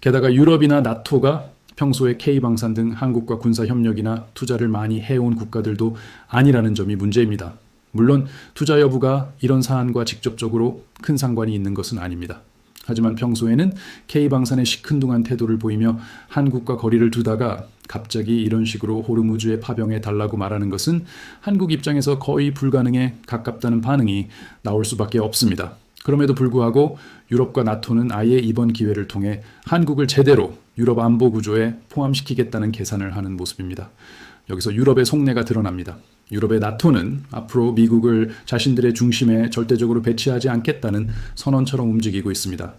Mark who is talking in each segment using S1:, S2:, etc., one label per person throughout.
S1: 게다가 유럽이나 나토가 평소에 K방산 등 한국과 군사 협력이나 투자를 많이 해온 국가들도 아니라는 점이 문제입니다. 물론 투자 여부가 이런 사안과 직접적으로 큰 상관이 있는 것은 아닙니다. 하지만 평소에는 K방산의 시큰둥한 태도를 보이며 한국과 거리를 두다가 갑자기 이런 식으로 호르무즈의 파병에 달라고 말하는 것은 한국 입장에서 거의 불가능에 가깝다는 반응이 나올 수밖에 없습니다. 그럼에도 불구하고 유럽과 나토는 아예 이번 기회를 통해 한국을 제대로 유럽 안보 구조에 포함시키겠다는 계산을 하는 모습입니다. 여기서 유럽의 속내가 드러납니다. 유럽의 나토는 앞으로 미국을 자신들의 중심에 절대적으로 배치하지 않겠다는 선언처럼 움직이고 있습니다.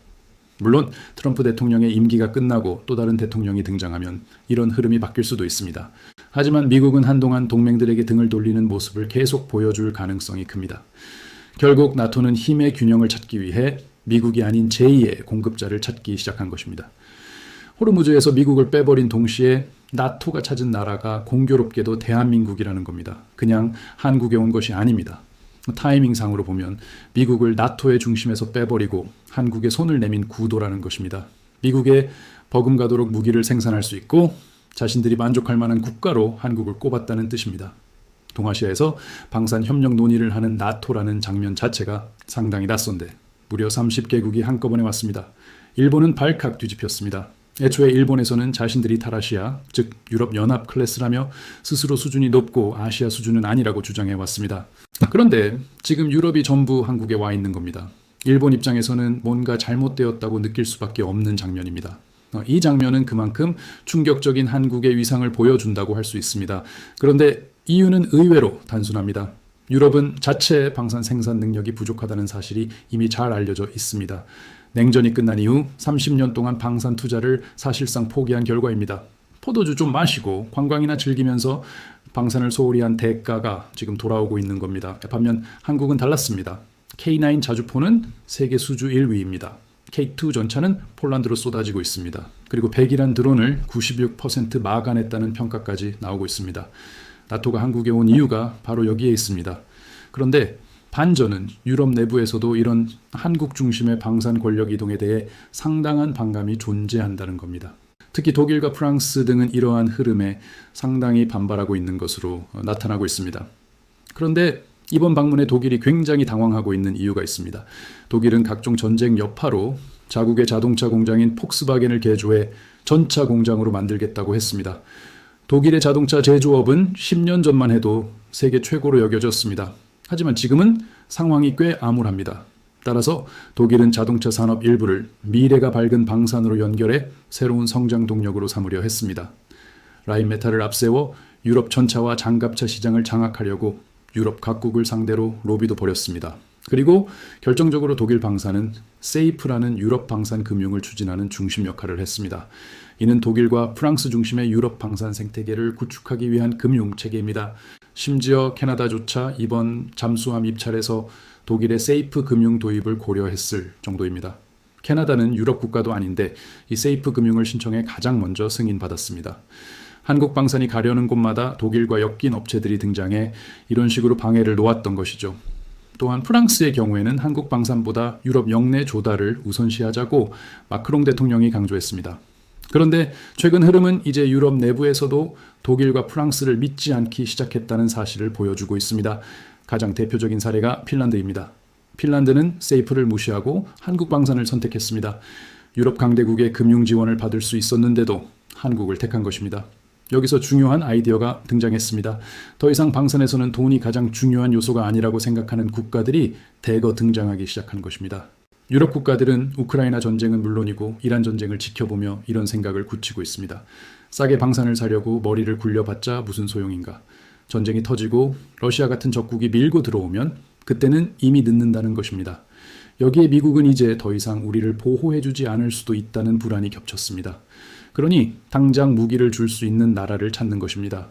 S1: 물론 트럼프 대통령의 임기가 끝나고 또 다른 대통령이 등장하면 이런 흐름이 바뀔 수도 있습니다. 하지만 미국은 한동안 동맹들에게 등을 돌리는 모습을 계속 보여줄 가능성이 큽니다. 결국 나토는 힘의 균형을 찾기 위해 미국이 아닌 제2의 공급자를 찾기 시작한 것입니다. 호르무즈에서 미국을 빼버린 동시에 나토가 찾은 나라가 공교롭게도 대한민국이라는 겁니다. 그냥 한국에 온 것이 아닙니다. 타이밍상으로 보면 미국을 나토의 중심에서 빼버리고 한국에 손을 내민 구도라는 것입니다. 미국에 버금가도록 무기를 생산할 수 있고 자신들이 만족할 만한 국가로 한국을 꼽았다는 뜻입니다. 동아시아에서 방산 협력 논의를 하는 나토라는 장면 자체가 상당히 낯선데 무려 30개국이 한꺼번에 왔습니다. 일본은 발칵 뒤집혔습니다. 애초에 일본에서는 자신들이 탈아시아, 즉 유럽연합 클래스라며 스스로 수준이 높고 아시아 수준은 아니라고 주장해왔습니다. 그런데 지금 유럽이 전부 한국에 와 있는 겁니다. 일본 입장에서는 뭔가 잘못되었다고 느낄 수밖에 없는 장면입니다. 이 장면은 그만큼 충격적인 한국의 위상을 보여준다고 할 수 있습니다. 그런데 이유는 의외로 단순합니다. 유럽은 자체 방산 생산 능력이 부족하다는 사실이 이미 잘 알려져 있습니다. 냉전이 끝난 이후 30년 동안 방산 투자를 사실상 포기한 결과입니다. 포도주 좀 마시고 관광이나 즐기면서 방산을 소홀히 한 대가가 지금 돌아오고 있는 겁니다. 반면 한국은 달랐습니다. K9 자주포는 세계 수주 1위입니다. K2 전차는 폴란드로 쏟아지고 있습니다. 그리고 100이란 드론을 96% 마감했다는 평가까지 나오고 있습니다. 나토가 한국에 온 이유가 바로 여기에 있습니다. 그런데 반전은 유럽 내부에서도 이런 한국 중심의 방산 권력 이동에 대해 상당한 반감이 존재한다는 겁니다. 특히 독일과 프랑스 등은 이러한 흐름에 상당히 반발하고 있는 것으로 나타나고 있습니다. 그런데 이번 방문에 독일이 굉장히 당황하고 있는 이유가 있습니다. 독일은 각종 전쟁 여파로 자국의 자동차 공장인 폭스바겐을 개조해 전차 공장으로 만들겠다고 했습니다. 독일의 자동차 제조업은 10년 전만 해도 세계 최고로 여겨졌습니다. 하지만 지금은 상황이 꽤 암울합니다. 따라서 독일은 자동차 산업 일부를 미래가 밝은 방산으로 연결해 새로운 성장 동력으로 삼으려 했습니다. 라인메탈을 앞세워 유럽 전차와 장갑차 시장을 장악하려고 유럽 각국을 상대로 로비도 벌였습니다. 그리고 결정적으로 독일 방산은 세이프라는 유럽 방산 금융을 추진하는 중심 역할을 했습니다. 이는 독일과 프랑스 중심의 유럽 방산 생태계를 구축하기 위한 금융 체계입니다. 심지어 캐나다조차 이번 잠수함 입찰에서 독일의 세이프 금융 도입을 고려했을 정도입니다. 캐나다는 유럽 국가도 아닌데 이 세이프 금융을 신청해 가장 먼저 승인받았습니다. 한국 방산이 가려는 곳마다 독일과 엮인 업체들이 등장해 이런 식으로 방해를 놓았던 것이죠. 또한 프랑스의 경우에는 한국 방산보다 유럽 영내 조달을 우선시하자고 마크롱 대통령이 강조했습니다. 그런데 최근 흐름은 이제 유럽 내부에서도 독일과 프랑스를 믿지 않기 시작했다는 사실을 보여주고 있습니다. 가장 대표적인 사례가 핀란드입니다. 핀란드는 세이프를 무시하고 한국 방산을 선택했습니다. 유럽 강대국의 금융 지원을 받을 수 있었는데도 한국을 택한 것입니다. 여기서 중요한 아이디어가 등장했습니다. 더 이상 방산에서는 돈이 가장 중요한 요소가 아니라고 생각하는 국가들이 대거 등장하기 시작한 것입니다. 유럽 국가들은 우크라이나 전쟁은 물론이고 이란 전쟁을 지켜보며 이런 생각을 굳히고 있습니다. 싸게 방산을 사려고 머리를 굴려봤자 무슨 소용인가. 전쟁이 터지고 러시아 같은 적국이 밀고 들어오면 그때는 이미 늦는다는 것입니다. 여기에 미국은 이제 더 이상 우리를 보호해주지 않을 수도 있다는 불안이 겹쳤습니다. 그러니 당장 무기를 줄 수 있는 나라를 찾는 것입니다.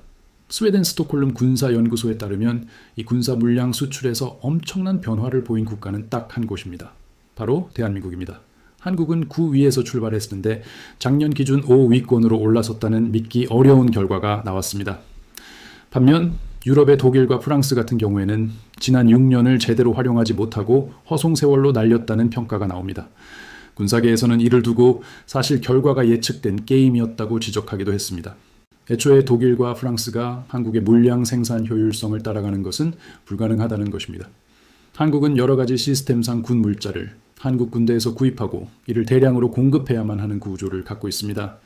S1: 스웨덴 스톡홀름 군사연구소에 따르면 이 군사 물량 수출에서 엄청난 변화를 보인 국가는 딱 한 곳입니다. 바로 대한민국입니다. 한국은 9위에서 출발했는데 작년 기준 5위권으로 올라섰다는 믿기 어려운 결과가 나왔습니다. 반면 유럽의 독일과 프랑스 같은 경우에는 지난 6년을 제대로 활용하지 못하고 허송세월로 날렸다는 평가가 나옵니다. 군사계에서는 이를 두고 사실 결과가 예측된 게임이었다고 지적하기도 했습니다. 애초에 독일과 프랑스가 한국의 물량 생산 효율성을 따라가는 것은 불가능하다는 것입니다. 한국은 여러 가지 시스템상 군 물자를 한국 군대에서 구입하고 이를 대량으로 공급해야만 하는 구조를 갖고 있습니다.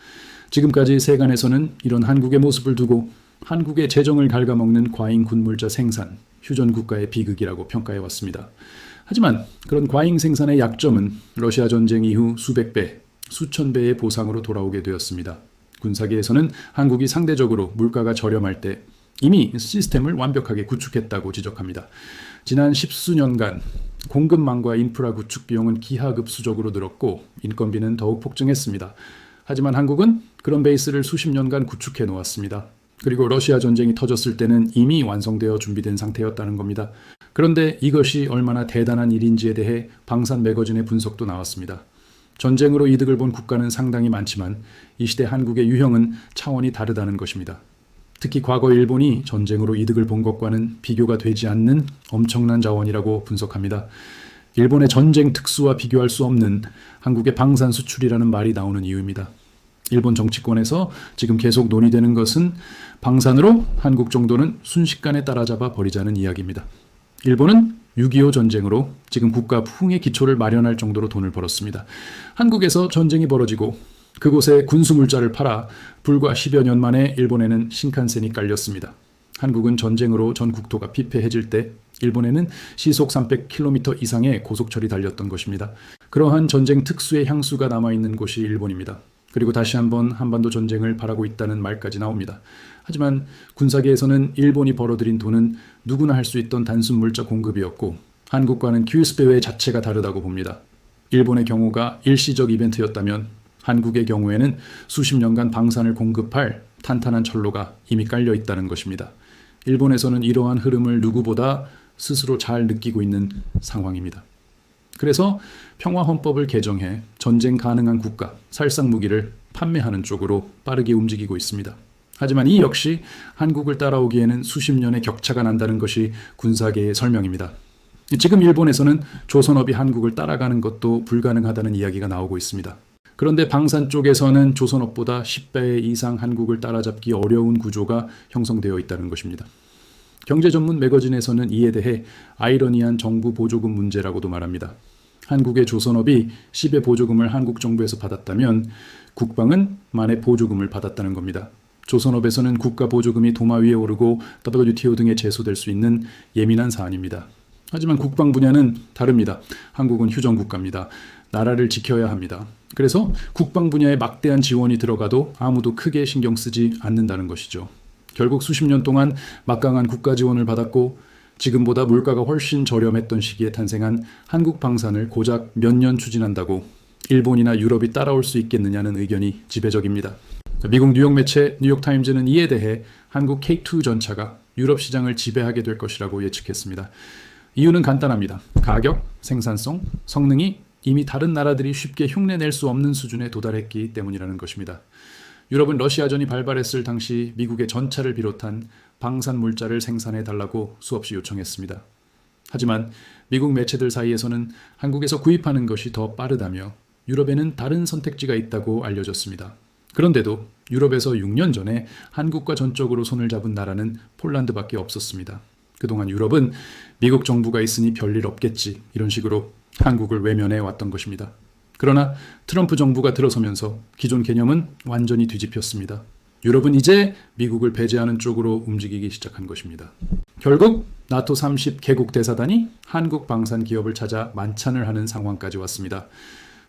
S1: 지금까지 세간에서는 이런 한국의 모습을 두고 한국의 재정을 갉아먹는 과잉 군물자 생산, 휴전 국가의 비극이라고 평가해 왔습니다. 하지만 그런 과잉 생산의 약점은 러시아 전쟁 이후 수백 배, 수천 배의 보상으로 돌아오게 되었습니다. 군사계에서는 한국이 상대적으로 물가가 저렴할 때 이미 시스템을 완벽하게 구축했다고 지적합니다. 지난 십수년간 공급망과 인프라 구축 비용은 기하급수적으로 늘었고 인건비는 더욱 폭증했습니다. 하지만 한국은 그런 베이스를 수십 년간 구축해 놓았습니다. 그리고 러시아 전쟁이 터졌을 때는 이미 완성되어 준비된 상태였다는 겁니다. 그런데 이것이 얼마나 대단한 일인지에 대해 방산 매거진의 분석도 나왔습니다. 전쟁으로 이득을 본 국가는 상당히 많지만 이 시대 한국의 유형은 차원이 다르다는 것입니다. 특히 과거 일본이 전쟁으로 이득을 본 것과는 비교가 되지 않는 엄청난 자원이라고 분석합니다. 일본의 전쟁 특수와 비교할 수 없는 한국의 방산 수출이라는 말이 나오는 이유입니다. 일본 정치권에서 지금 계속 논의되는 것은 방산으로 한국 정도는 순식간에 따라잡아 버리자는 이야기입니다. 일본은 6.25 전쟁으로 지금 국가 부흥의 기초를 마련할 정도로 돈을 벌었습니다. 한국에서 전쟁이 벌어지고 그곳에 군수물자를 팔아 불과 10여 년 만에 일본에는 신칸센이 깔렸습니다. 한국은 전쟁으로 전 국토가 피폐해질 때 일본에는 시속 300km 이상의 고속철이 달렸던 것입니다. 그러한 전쟁 특수의 향수가 남아있는 곳이 일본입니다. 그리고 다시 한번 한반도 전쟁을 바라고 있다는 말까지 나옵니다. 하지만 군사계에서는 일본이 벌어들인 돈은 누구나 할 수 있던 단순 물자 공급이었고 한국과는 기울스배 외 자체가 다르다고 봅니다. 일본의 경우가 일시적 이벤트였다면 한국의 경우에는 수십 년간 방산을 공급할 탄탄한 철로가 이미 깔려 있다는 것입니다. 일본에서는 이러한 흐름을 누구보다 스스로 잘 느끼고 있는 상황입니다. 그래서 평화헌법을 개정해 전쟁 가능한 국가, 살상무기를 판매하는 쪽으로 빠르게 움직이고 있습니다. 하지만 이 역시 한국을 따라오기에는 수십 년의 격차가 난다는 것이 군사계의 설명입니다. 지금 일본에서는 조선업이 한국을 따라가는 것도 불가능하다는 이야기가 나오고 있습니다. 그런데 방산 쪽에서는 조선업보다 10배 이상 한국을 따라잡기 어려운 구조가 형성되어 있다는 것입니다. 경제 전문 매거진에서는 이에 대해 아이러니한 정부 보조금 문제라고도 말합니다. 한국의 조선업이 10의 보조금을 한국 정부에서 받았다면 국방은 만의 보조금을 받았다는 겁니다. 조선업에서는 국가 보조금이 도마 위에 오르고 WTO 등에 제소될 수 있는 예민한 사안입니다. 하지만 국방 분야는 다릅니다. 한국은 휴전 국가입니다. 나라를 지켜야 합니다. 그래서 국방 분야에 막대한 지원이 들어가도 아무도 크게 신경 쓰지 않는다는 것이죠. 결국 수십 년 동안 막강한 국가 지원을 받았고 지금보다 물가가 훨씬 저렴했던 시기에 탄생한 한국 방산을 고작 몇 년 추진한다고 일본이나 유럽이 따라올 수 있겠느냐는 의견이 지배적입니다. 미국 뉴욕 매체 뉴욕타임즈는 이에 대해 한국 K2 전차가 유럽 시장을 지배하게 될 것이라고 예측했습니다. 이유는 간단합니다. 가격, 생산성, 성능이 이미 다른 나라들이 쉽게 흉내낼 수 없는 수준에 도달했기 때문이라는 것입니다. 유럽은 러시아전이 발발했을 당시 미국의 전차를 비롯한 방산 물자를 생산해 달라고 수없이 요청했습니다. 하지만 미국 매체들 사이에서는 한국에서 구입하는 것이 더 빠르다며 유럽에는 다른 선택지가 있다고 알려졌습니다. 그런데도 유럽에서 6년 전에 한국과 전적으로 손을 잡은 나라는 폴란드밖에 없었습니다. 그동안 유럽은 미국 정부가 있으니 별일 없겠지 이런 식으로 한국을 외면해 왔던 것입니다. 그러나 트럼프 정부가 들어서면서 기존 개념은 완전히 뒤집혔습니다. 유럽은 이제 미국을 배제하는 쪽으로 움직이기 시작한 것입니다. 결국 나토 30개국 대사단이 한국 방산 기업을 찾아 만찬을 하는 상황까지 왔습니다.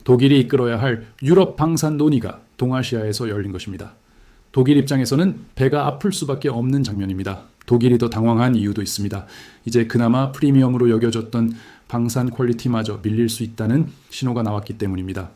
S1: 독일이 이끌어야 할 유럽 방산 논의가 동아시아에서 열린 것입니다. 독일 입장에서는 배가 아플 수밖에 없는 장면입니다. 독일이 더 당황한 이유도 있습니다. 이제 그나마 프리미엄으로 여겨졌던 방산 퀄리티마저 밀릴 수 있다는 신호가 나왔기 때문입니다.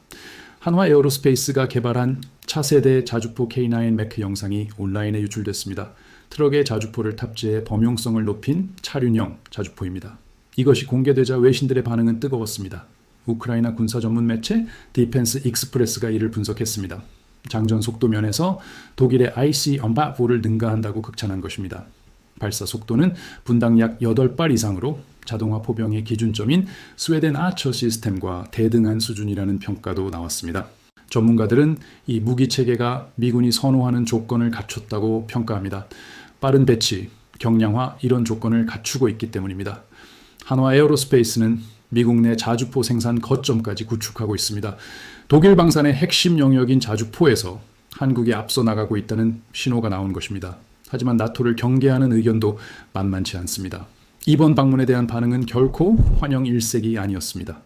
S1: 한화 에어로스페이스가 개발한 차세대 자주포 K9 매크 영상이 온라인에 유출됐습니다. 트럭에 자주포를 탑재해 범용성을 높인 차륜형 자주포입니다. 이것이 공개되자 외신들의 반응은 뜨거웠습니다. 우크라이나 군사 전문 매체 디펜스 익스프레스가 이를 분석했습니다. 장전 속도 면에서 독일의 IC 언바보를 능가한다고 극찬한 것입니다. 발사 속도는 분당 약 8발 이상으로 자동화 포병의 기준점인 스웨덴 아처 시스템과 대등한 수준이라는 평가도 나왔습니다. 전문가들은 이 무기 체계가 미군이 선호하는 조건을 갖췄다고 평가합니다. 빠른 배치, 경량화 이런 조건을 갖추고 있기 때문입니다. 한화 에어로스페이스는 미국 내 자주포 생산 거점까지 구축하고 있습니다. 독일 방산의 핵심 영역인 자주포에서 한국이 앞서 나가고 있다는 신호가 나온 것입니다. 하지만 나토를 경계하는 의견도 만만치 않습니다. 이번 방문에 대한 반응은 결코 환영 일색이 아니었습니다.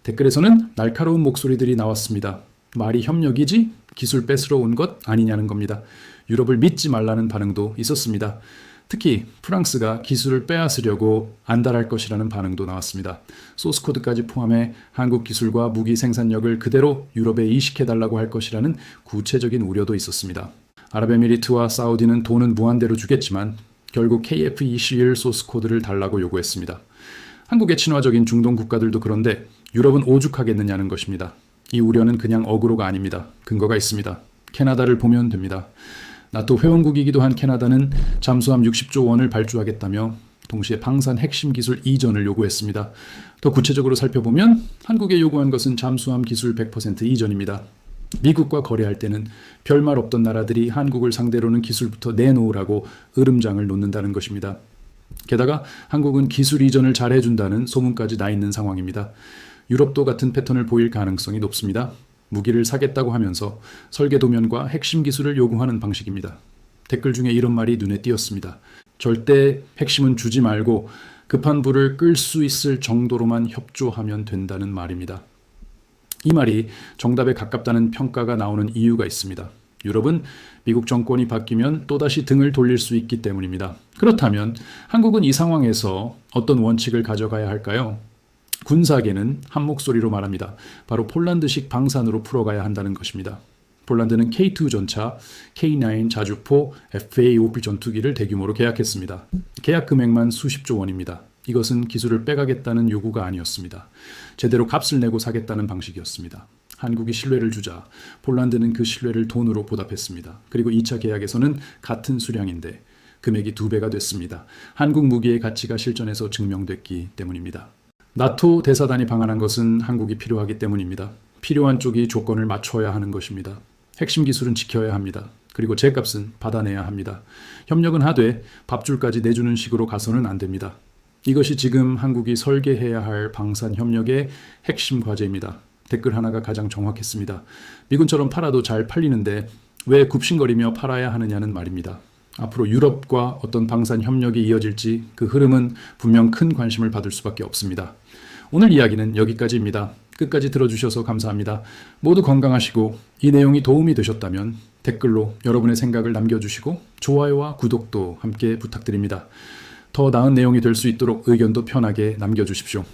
S1: 댓글에서는 날카로운 목소리들이 나왔습니다. 말이 협력이지 기술 뺏으러 온 것 아니냐는 겁니다. 유럽을 믿지 말라는 반응도 있었습니다. 특히 프랑스가 기술을 빼앗으려고 안달할 것이라는 반응도 나왔습니다. 소스코드까지 포함해 한국 기술과 무기 생산력을 그대로 유럽에 이식해달라고 할 것이라는 구체적인 우려도 있었습니다. 아랍에미리트와 사우디는 돈은 무한대로 주겠지만 결국 KF-21 소스코드를 달라고 요구했습니다. 한국의 친화적인 중동 국가들도 그런데 유럽은 오죽하겠느냐는 것입니다. 이 우려는 그냥 어그로가 아닙니다. 근거가 있습니다. 캐나다를 보면 됩니다. 나토 회원국이기도 한 캐나다는 잠수함 60조 원을 발주하겠다며 동시에 방산 핵심 기술 이전을 요구했습니다. 더 구체적으로 살펴보면 한국에 요구한 것은 잠수함 기술 100% 이전입니다. 미국과 거래할 때는 별말 없던 나라들이 한국을 상대로는 기술부터 내놓으라고 으름장을 놓는다는 것입니다. 게다가 한국은 기술 이전을 잘해준다는 소문까지 나 있는 상황입니다. 유럽도 같은 패턴을 보일 가능성이 높습니다. 무기를 사겠다고 하면서 설계 도면과 핵심 기술을 요구하는 방식입니다. 댓글 중에 이런 말이 눈에 띄었습니다. 절대 핵심은 주지 말고 급한 불을 끌 수 있을 정도로만 협조하면 된다는 말입니다. 이 말이 정답에 가깝다는 평가가 나오는 이유가 있습니다. 유럽은 미국 정권이 바뀌면 또다시 등을 돌릴 수 있기 때문입니다. 그렇다면 한국은 이 상황에서 어떤 원칙을 가져가야 할까요? 군사계는 한 목소리로 말합니다. 바로 폴란드식 방산으로 풀어가야 한다는 것입니다. 폴란드는 K2 전차, K9 자주포, FA-50 전투기를 대규모로 계약했습니다. 계약 금액만 수십조 원입니다. 이것은 기술을 빼가겠다는 요구가 아니었습니다. 제대로 값을 내고 사겠다는 방식이었습니다. 한국이 신뢰를 주자 폴란드는 그 신뢰를 돈으로 보답했습니다. 그리고 2차 계약에서는 같은 수량인데 금액이 2배가 됐습니다. 한국 무기의 가치가 실전에서 증명됐기 때문입니다. 나토 대사단이 방한한 것은 한국이 필요하기 때문입니다. 필요한 쪽이 조건을 맞춰야 하는 것입니다. 핵심 기술은 지켜야 합니다. 그리고 제값은 받아내야 합니다. 협력은 하되 밥줄까지 내주는 식으로 가서는 안 됩니다. 이것이 지금 한국이 설계해야 할 방산 협력의 핵심 과제입니다. 댓글 하나가 가장 정확했습니다. 미군처럼 팔아도 잘 팔리는데 왜 굽신거리며 팔아야 하느냐는 말입니다. 앞으로 유럽과 어떤 방산 협력이 이어질지 그 흐름은 분명 큰 관심을 받을 수밖에 없습니다. 오늘 이야기는 여기까지입니다. 끝까지 들어주셔서 감사합니다. 모두 건강하시고 이 내용이 도움이 되셨다면 댓글로 여러분의 생각을 남겨주시고 좋아요와 구독도 함께 부탁드립니다. 더 나은 내용이 될 수 있도록 의견도 편하게 남겨주십시오.